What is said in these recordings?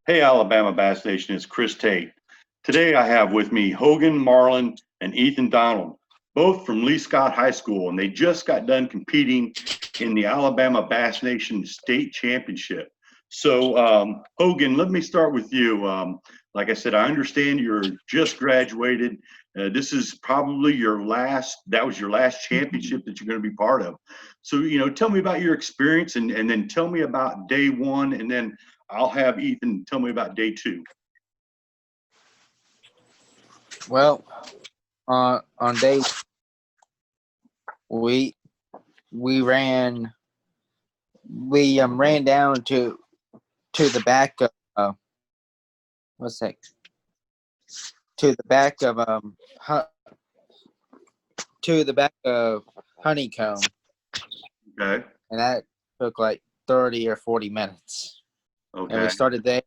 Hey, Alabama Bass Nation, it's Chris Tate. Today I have with me Hogan Marlin and Ethan Donald, both from Lee Scott High School, and they just got done competing in the Alabama Bass Nation State Championship. So, Hogan, let me start with you. Like I said, I understand you're just graduated. This is probably that was your last championship that you're going to be part of. So, tell me about your experience and then tell me about day one, and then I'll have Ethan tell me about day two. Well, on day we ran down to the back of what's that? To the back of Honeycomb. Okay. And that took like 30 or 40 minutes. Okay. And we started there,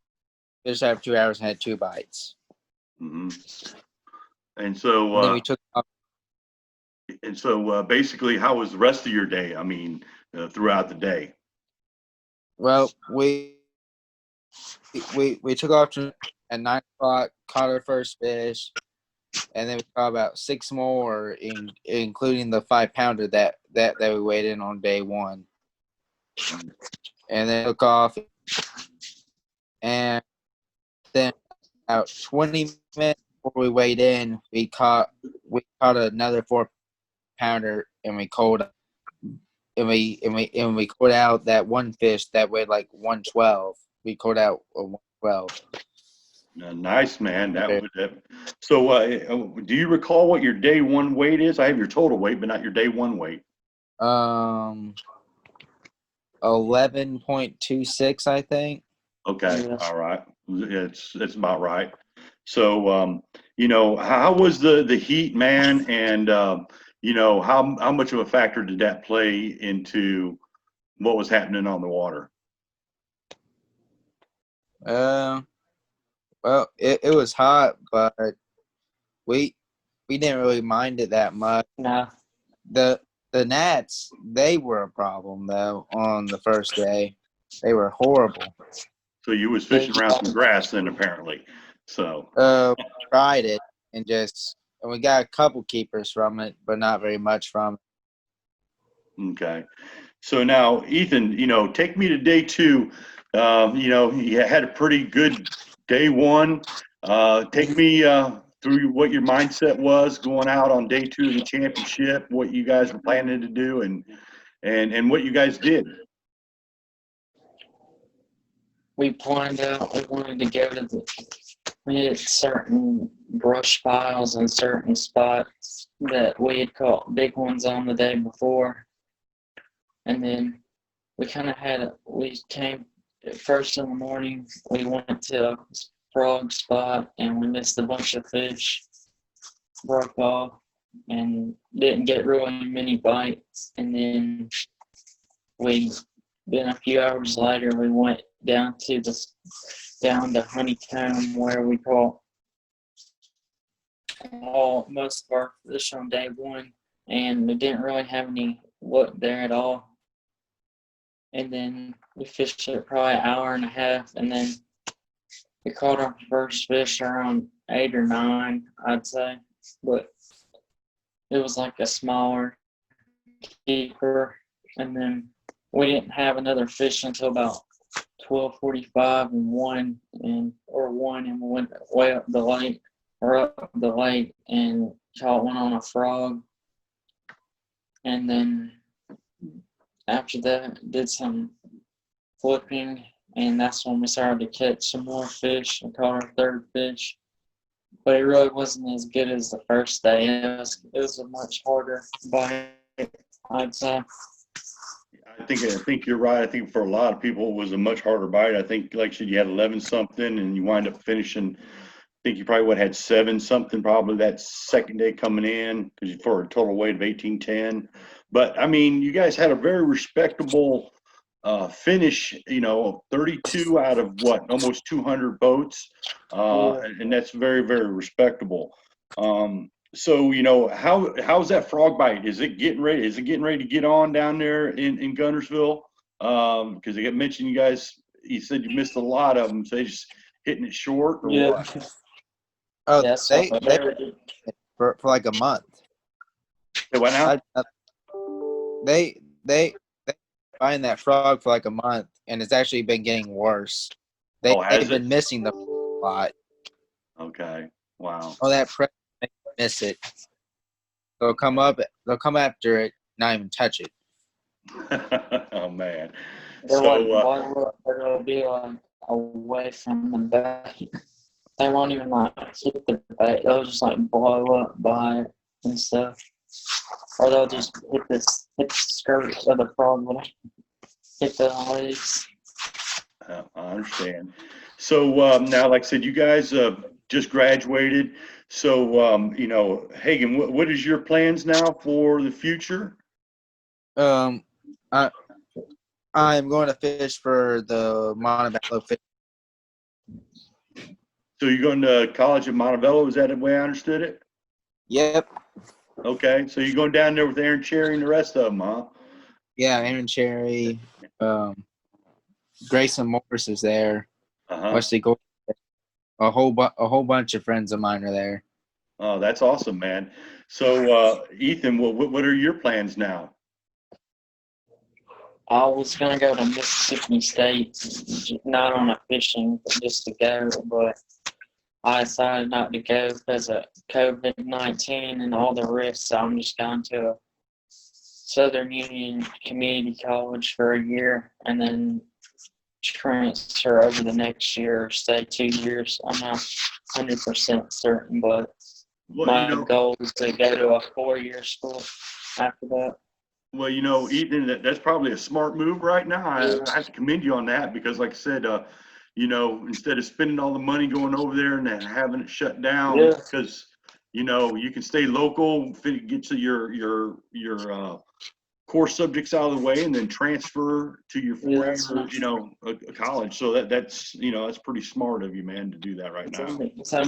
just after 2 hours and had 2 bites. Mm-hmm. And so, and then we took off. And so, basically, how was the rest of your day? I mean, throughout the day. Well, we took off at 9 o'clock, caught our first fish, and then we caught about 6 more, including the 5-pounder that we weighed in on day one. And then took off, and then about 20 minutes before we weighed in, we caught another 4-pounder, and we caught out that one fish that weighed like 112. We caught out a 112. Nice, man. So, do you recall what your day one weight is? I have your total weight, but not your day one weight. 11.26, I think. Okay, yeah. All right. It's about right. So, how was the heat, man? And how much of a factor did that play into what was happening on the water? Well, it was hot, but we didn't really mind it that much. No. The gnats, they were a problem though on the first day. They were horrible. So you was fishing around some grass then, apparently. So tried it and we got a couple keepers from it, but not very much from it. Okay. So now, Ethan, take me to day two. You had a pretty good day one. Take me through what your mindset was going out on day two of the championship, what you guys were planning to do, and what you guys did. We planned out, we wanted to go to we had certain brush piles and certain spots that we had caught big ones on the day before. And then we came first in the morning, we went to a frog spot and we missed a bunch of fish, broke off, and didn't get really many bites. And then a few hours later, we went down to Honeycomb where we caught most of our fish on day one, and we didn't really have any luck there at all. And then we fished it probably an hour and a half, and then we caught our first fish around 8 or 9, I'd say, but it was like a smaller keeper. And then we didn't have another fish until about 12:45 and 1, and we went way up the lake and caught one on a frog. And then after that, did some flipping, and that's when we started to catch some more fish and caught our third fish. But it really wasn't as good as the first day. It was a much harder bite, I'd say. I think you're right. I think for a lot of people, it was a much harder bite. I think, like you said, you had 11 something, and you wind up finishing. I think you probably had 7 something probably that second day coming in, because for a total weight of 1810. But I mean, you guys had a very respectable finish. 32 out of almost 200 boats, and that's very, very respectable. So, how's that frog bite? Is it getting ready? Is it getting ready to get on down there in Guntersville? Because I got mentioned you guys. You said you missed a lot of them. So they just hitting it short or Yeah. what? Oh, Yeah, so they for like a month. Hey, what now? They find that frog for like a month, and it's actually been getting worse. Oh, has They've it? been missing the a lot. Okay. Wow. All that pressure makes them miss it. They'll come up. They'll come after it, not even touch it. Oh man. they're like So bottle up, they'll be like away from the bait. They won't even like hit the bait. They'll just like blow up by it and stuff. Or they'll just hit the skirts of the frog when it hit the legs. I understand. So now, like I said, you guys just graduated. So Hagen, what is your plans now for the future? Um, I I'm going to fish for the Montebello fish. So you're going to college at Montebello? Is that the way I understood it? Yep. Okay. So you're going down there with Aaron Cherry and the rest of them, huh? Yeah, Aaron Cherry, Grayson Morris is there. Uh-huh. Wesley Gore, a whole bunch of friends of mine are there. Oh, that's awesome, man. So Ethan, what are your plans now? I was gonna go to Mississippi State, not on a fishing, but just to go, but I decided not to go because of COVID-19 and all the risks. So I'm just going to a Southern Union Community College for a year and then transfer over the next year or stay 2 years. I'm not 100% certain, but Well, my goal is to go to a 4-year school after that. Well, Ethan, that's probably a smart move right now. I have to commend you on that because, like I said, instead of spending all the money going over there and then having it shut down, Yeah. because you can stay local, get to your core subjects out of the way, and then transfer to your 4-year, a college. So that's pretty smart of you, man, to do that right now. So I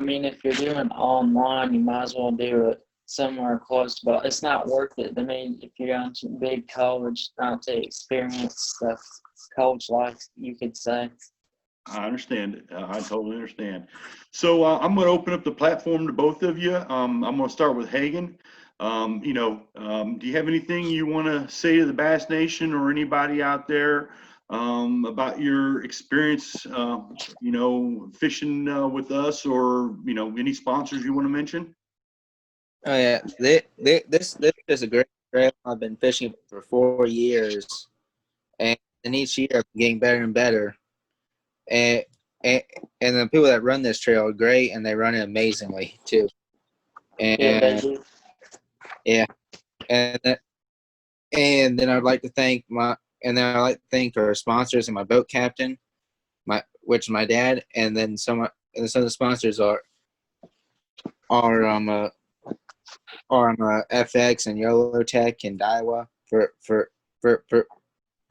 mean, if you're doing online, you might as well do it somewhere close, but it's not worth it. I mean, if you're going to big college, not to experience the college life, you could say. I understand it. I totally understand. So I'm going to open up the platform to both of you. I'm going to start with Hagen. Do you have anything you want to say to the Bass Nation or anybody out there about your experience, fishing with us, or any sponsors you want to mention? Oh yeah, this is a great trail. I've been fishing for 4 years, and each year I'm getting better and better. And and the people that run this trail are great, and they run it amazingly too. And Yeah, they do. yeah, and then I'd like to thank our sponsors and my boat captain, which is my dad, and then some of the sponsors are FX and YOLO Tech and Daiwa for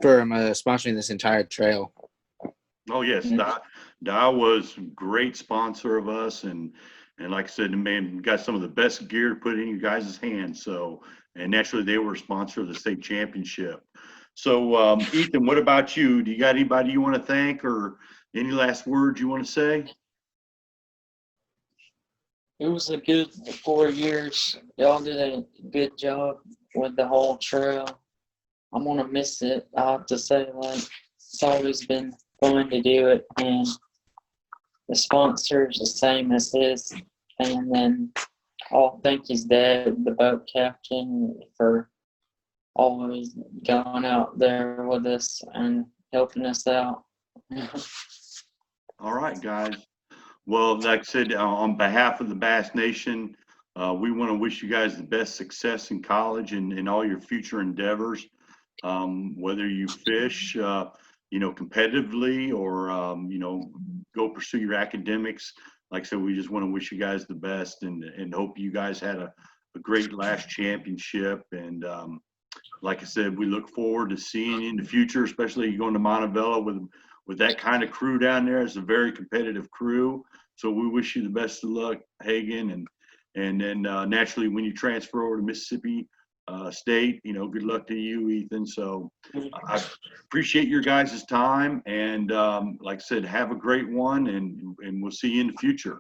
sponsoring this entire trail. Oh yes, Di was a great sponsor of us, and like I said, the man got some of the best gear to put in you guys' hands. So, and naturally, they were a sponsor of the state championship. So, Ethan, what about you? Do you got anybody you want to thank, or any last words you want to say? It was a good 4 years. Y'all did a good job with the whole trail. I'm gonna miss it. I have to say, it's always been fun to do it, and the sponsor's the same as his. And then I'll thank his dad, the boat captain, for always going out there with us and helping us out. All right, guys. Well, like I said, on behalf of the Bass Nation, we want to wish you guys the best success in college and in all your future endeavors. Whether you fish, competitively, or go pursue your academics. Like I said, we just want to wish you guys the best and hope you guys had a great last championship. And like I said, we look forward to seeing you in the future, especially going to Montebello with that kind of crew down there. It's a very competitive crew. So we wish you the best of luck, Hagen. And And then naturally, when you transfer over to Mississippi State, you know, good luck to you, Ethan. So I appreciate your guys' time. And like I said, have a great one, and we'll see you in the future.